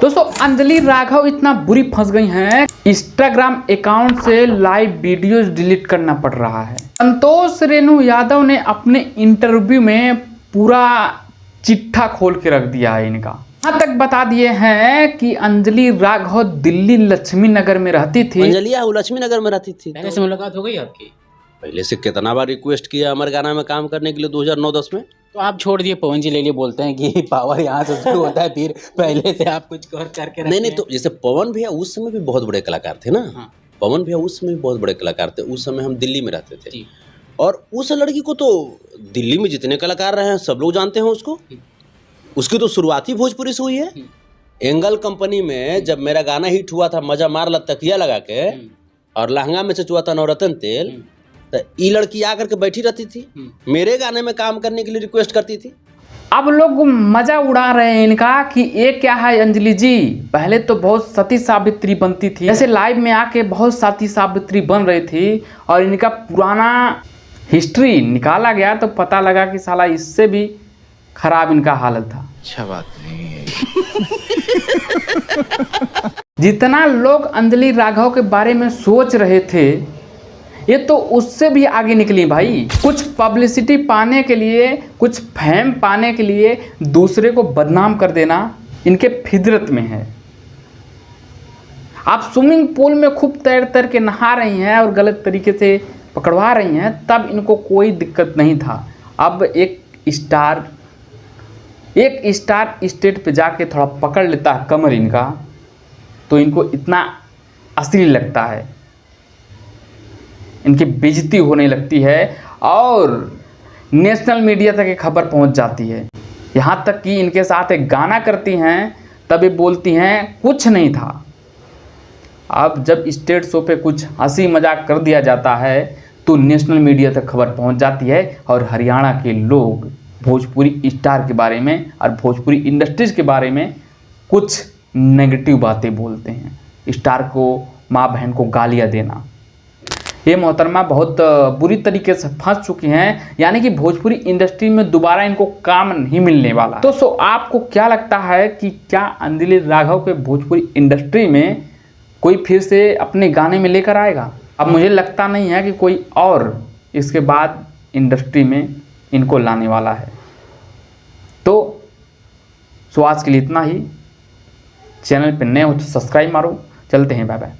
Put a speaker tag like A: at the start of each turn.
A: दोस्तों अंजलि राघव इतना बुरी फंस गई हैं, इंस्टाग्राम अकाउंट से लाइव वीडियोस डिलीट करना पड़ रहा है। संतोष रेणु यादव ने अपने इंटरव्यू में पूरा चिट्ठा खोल के रख दिया है इनका। यहाँ तक बता दिए हैं कि अंजलि राघव दिल्ली लक्ष्मी नगर में रहती थी।
B: अंजलि लक्ष्मी नगर में रहती थी।
C: पहले से मुलाकात हो गई आपकी?
B: पहले से कितना बार रिक्वेस्ट किया अमर गाना में काम करने के लिए 2009-10 में।
C: तो आप छोड़ दिए, पवन जी ले लिए, बोलते हैं कि पावर यहाँ से शुरू होता है, फिर पहले से आप कुछ करके
B: नहीं, तो जैसे पवन भैया उस समय भी बहुत बड़े कलाकार थे ना। हाँ। पवन भैया उस समय भी बहुत बड़े कलाकार थे। उस समय हम दिल्ली में रहते थे और उस लड़की को तो दिल्ली में जितने कलाकार रहे हैं सब लोग जानते हैं उसको। उसकी तो शुरुआत ही भोजपुरी से हुई है। एंगल कंपनी में जब मेरा गाना हिट हुआ था मजा मार ला तकिया लगा के, और लहंगा में से चुआ था नवरत्न तेल, तो ये लड़की आकर के बैठी रहती थी, मेरे गाने में काम करने के लिए रिक्वेस्ट करती थी।
A: अब लोग मजा उड़ा रहे हैं इनका कि ये क्या है अंजलि जी, पहले तो बहुत सती सावित्री बनती थी, ऐसे लाइव में आके बहुत सती सावित्री बन रही थी, और इनका पुराना हिस्ट्री निकाला गया तो पता लगा कि साला इससे भी खराब इनका हालत था।
D: अच्छा बात नहीं है।
A: जितना लोग अंजलि राघव के बारे में सोच रहे थे ये तो उससे भी आगे निकली भाई। कुछ पब्लिसिटी पाने के लिए, कुछ फेम पाने के लिए दूसरे को बदनाम कर देना इनके फितरत में है। आप स्विमिंग पूल में खूब तैर के नहा रही हैं और गलत तरीके से पकड़वा रही हैं, तब इनको कोई दिक्कत नहीं था। अब एक स्टार स्टेट पे जाके थोड़ा पकड़ लेता है कमर इनका, तो इनको इतना अश्लील लगता है, इनकी बेइज्जती होने लगती है और नेशनल मीडिया तक ये खबर पहुंच जाती है। यहाँ तक कि इनके साथ एक गाना करती हैं तब ये बोलती हैं कुछ नहीं था। अब जब स्टेट शो पे कुछ हंसी मजाक कर दिया जाता है तो नेशनल मीडिया तक खबर पहुंच जाती है, और हरियाणा के लोग भोजपुरी स्टार के बारे में और भोजपुरी इंडस्ट्रीज के बारे में कुछ नेगेटिव बातें बोलते हैं। स्टार को, माँ बहन को गालियाँ देना, ये मोहतरमा बहुत बुरी तरीके से फंस चुकी हैं, यानी कि भोजपुरी इंडस्ट्री में दोबारा इनको काम नहीं मिलने वाला। तो आपको क्या लगता है कि क्या अंजलि राघव के भोजपुरी इंडस्ट्री में कोई फिर से अपने गाने में लेकर आएगा? अब मुझे लगता नहीं है कि कोई और इसके बाद इंडस्ट्री में इनको लाने वाला है। तो आज के लिए इतना ही। चैनल पर नए हो तो सब्सक्राइब मारो। चलते हैं, बाय बाय।